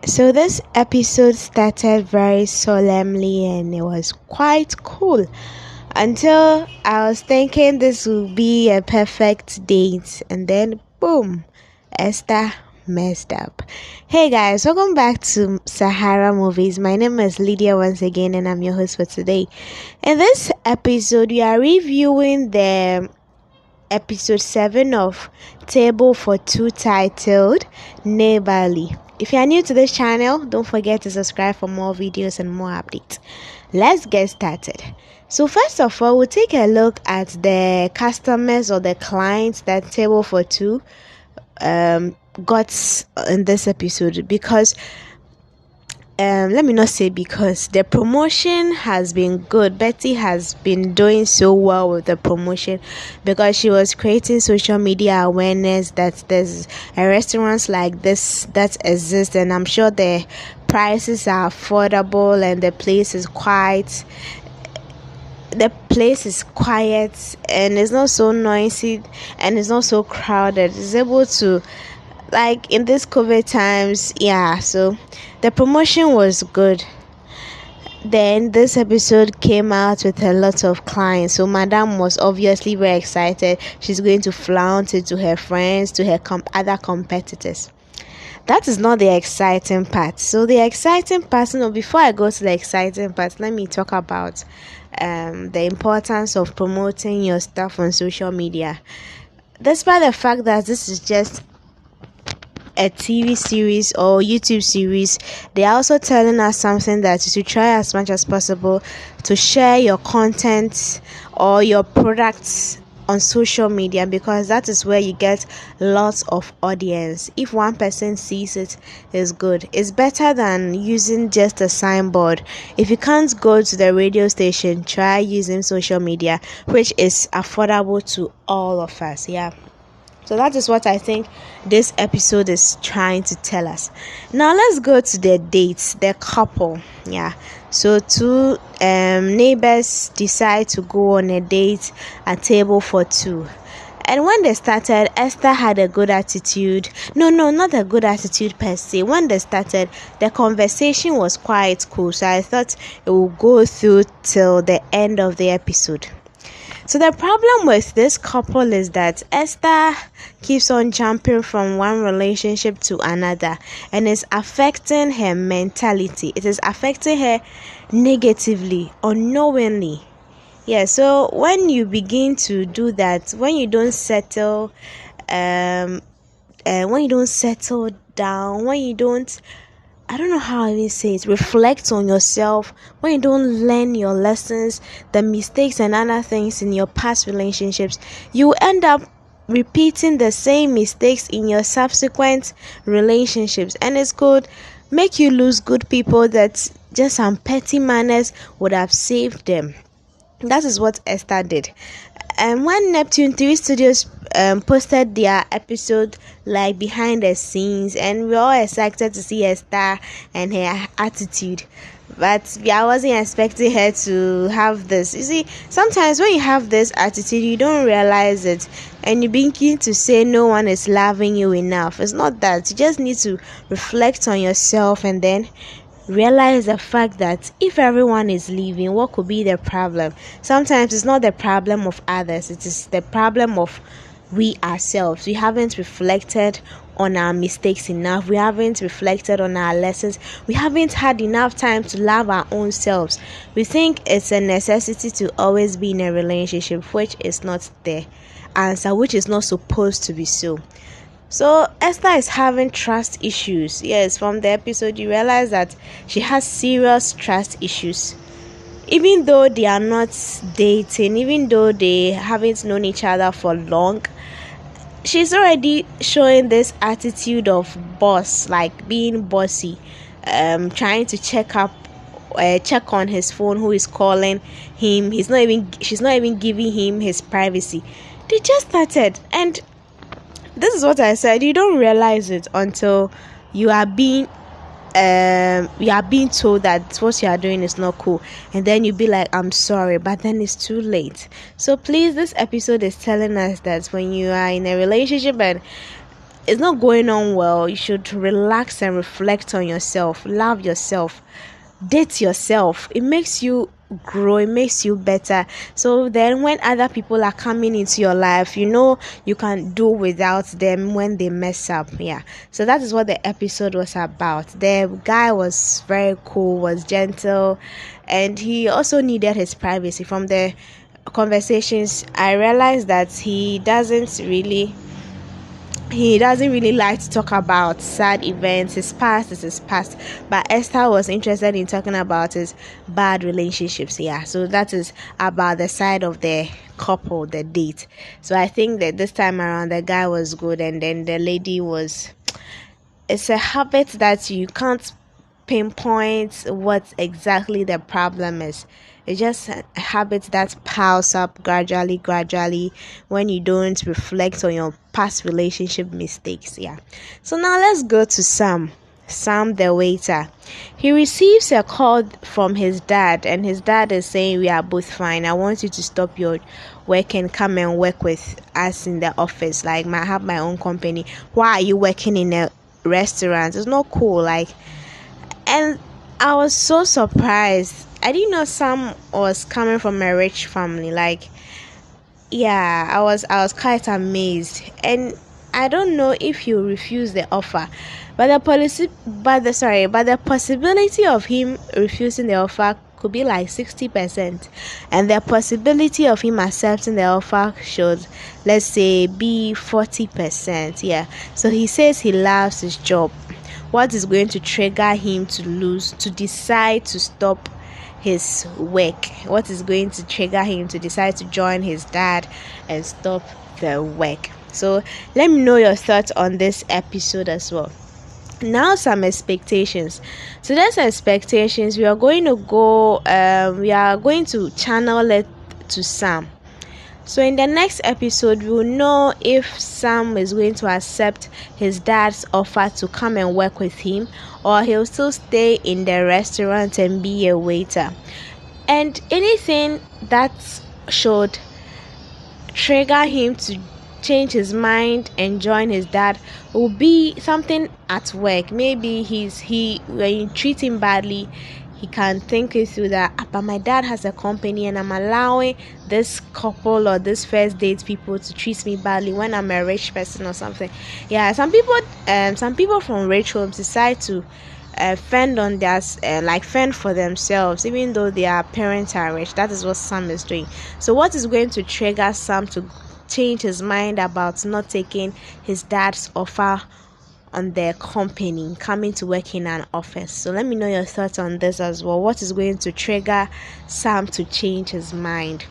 So this episode started very solemnly and it was quite cool until I was thinking this would be a perfect date, and then boom, Esther messed up. Hey guys, welcome back to Sahara Movies. My name is Lydia once again and I'm your host for today. In this episode, we are reviewing the episode 7 of Table for Two, titled Neighbourly. If you are new to this channel, don't forget to subscribe for more videos and more updates. Let's get started. So first of all, we'll take a look at the customers or the clients that Table for Two got in this episode, because let me not say because the promotion has been good. Betty has been doing so well with the promotion because she was creating social media awareness that there's a restaurants like this that exist, and I'm sure the prices are affordable and the place is quiet and it's not so noisy and it's not so crowded. It's able to, like in this COVID times, so the promotion was good. Then this episode came out with a lot of clients, so Madam was obviously very excited. She's going to flaunt it to her friends, to her other competitors. That is not the exciting part. So the exciting part, before I go to the exciting part, let me talk about the importance of promoting your stuff on social media. Despite the fact that this is just a TV series or YouTube series, they are also telling us something that you should try as much as possible to share your content or your products on social media, because that is where you get lots of audience. If one person sees it, is good. It's better than using just a signboard. If you can't go to the radio station, try using social media, which is affordable to all of us. So that is what I think this episode is trying to tell us. Now let's go to the dates, the couple. So two neighbors decide to go on a date at Table for Two. And when they started, Esther had a good attitude. No, not a good attitude per se. When they started, the conversation was quite cool. So I thought it would go through till the end of the episode. So the problem with this couple is that Esther keeps on jumping from one relationship to another, and it's affecting her mentality. It is affecting her negatively, unknowingly. So when you begin to do that, when you don't settle, down, when you don't, I don't know how I even say it, reflect on yourself, when you don't learn your lessons, the mistakes and other things in your past relationships, you end up repeating the same mistakes in your subsequent relationships, and it could make you lose good people that just some petty manners would have saved them. That is what Esther did. And when Neptune 3 Studios posted their episode like behind the scenes, and we're all excited to see Esther and her attitude, but I wasn't expecting her to have this. You see, sometimes when you have this attitude, you don't realize it, and you begin to say no one is loving you enough. It's not that. You just need to reflect on yourself and then realize the fact that if everyone is leaving, what could be the problem? Sometimes it's not the problem of others, it is the problem of we ourselves. We haven't reflected on our mistakes enough. We haven't reflected on our lessons. We haven't had enough time to love our own selves. We think it's a necessity to always be in a relationship, which is not the answer, which is not supposed to be so. So Esther is having trust issues. Yes, from the episode you realize that she has serious trust issues. Even though they are not dating, even though they haven't known each other for long, she's already showing this attitude of boss, like being bossy, trying to check on his phone, who is calling him. She's not even giving him his privacy. They just started, and this is what I said. You don't realize it until you are being told that what you are doing is not cool, and then you be like, I'm sorry, but then it's too late. So please, this episode is telling us that when you are in a relationship and it's not going on well, you should relax and reflect on yourself, love yourself, date yourself. It makes you grow, it makes you better. So then when other people are coming into your life, you know you can do without them when they mess up. Yeah, so that is what the episode was about. The guy was very cool, was gentle, and he also needed his privacy. From the conversations, I realized that he doesn't really like to talk about sad events. His past is his past. But Esther was interested in talking about his bad relationships. Yeah. So that is about the side of the couple, the date. So I think that this time around the guy was good, and then the lady was, it's a habit that you can't pinpoint what exactly the problem is. It's just a habit that piles up gradually when you don't reflect on your past relationship mistakes. Yeah. So now let's go to Sam. Sam the waiter. He receives a call from his dad, and his dad is saying, "We are both fine. I want you to stop your work and come and work with us in the office. Like, I have my own company. Why are you working in a restaurant? It's not cool." Like, and I was so surprised. I didn't know Sam was coming from a rich family. Like, yeah, I was quite amazed. And I don't know if he refused the offer, but the possibility of him refusing the offer could be like 60%, and the possibility of him accepting the offer should, let's say, be 40%. Yeah. So he says he loves his job. What is going to trigger him to decide to stop his work? What is going to trigger him to decide to join his dad and stop the work? So let me know your thoughts on this episode as well. Now some expectations. Today's expectations, we are going to channel it to Sam. So in the next episode, we'll know if Sam is going to accept his dad's offer to come and work with him, or he'll still stay in the restaurant and be a waiter. And anything that should trigger him to change his mind and join his dad will be something at work. Maybe when you treat him badly, he can think it through that, but my dad has a company and I'm allowing this couple or this first date people to treat me badly when I'm a rich person or something. Yeah, some people from rich homes decide to fend for themselves, even though their parents are rich. That is what Sam is doing. So what is going to trigger Sam to change his mind about not taking his dad's offer on their company, coming to work in an office? So let me know your thoughts on this as well. What is going to trigger Sam to change his mind?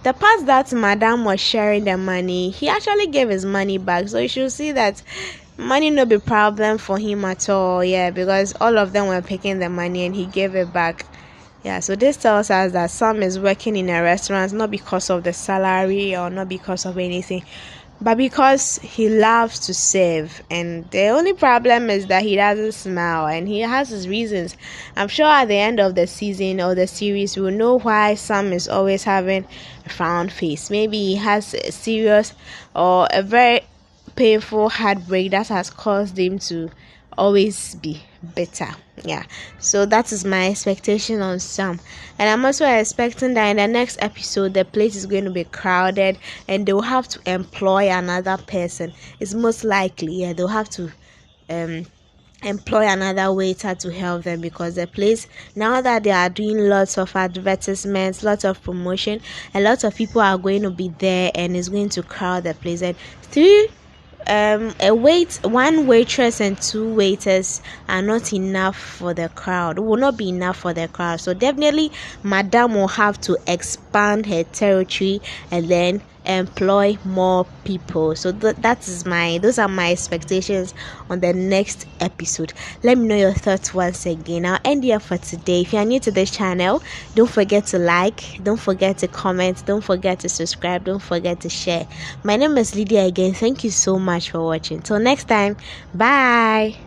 The part that Madam was sharing the money, he actually gave his money back. So you should see that money no be problem for him at all. Yeah, because all of them were picking the money and he gave it back. Yeah, so this tells us that Sam is working in a restaurant not because of the salary or not because of anything, but because he loves to serve. And the only problem is that he doesn't smile, and he has his reasons. I'm sure at the end of the season or the series, we'll know why Sam is always having a frown face. Maybe he has a serious or a very painful heartbreak that has caused him to always be better. Yeah, so that is my expectation on Sam. And I'm also expecting that in the next episode the place is going to be crowded and they'll have to employ another person. It's most likely, yeah, they'll have to employ another waiter to help them, because the place, now that they are doing lots of advertisements, lots of promotion, a lot of people are going to be there and it's going to crowd the place. And one waitress and two waiters are not enough for the crowd, will not be enough for the crowd. So definitely Madam will have to expand her territory and then employ more people. So those are my expectations on the next episode. Let me know your thoughts once again. I'll end here for today. If you are new to this channel, don't forget to like, don't forget to comment, don't forget to subscribe, don't forget to share. My name is Lydia again. Thank you so much for watching. Till next time, bye.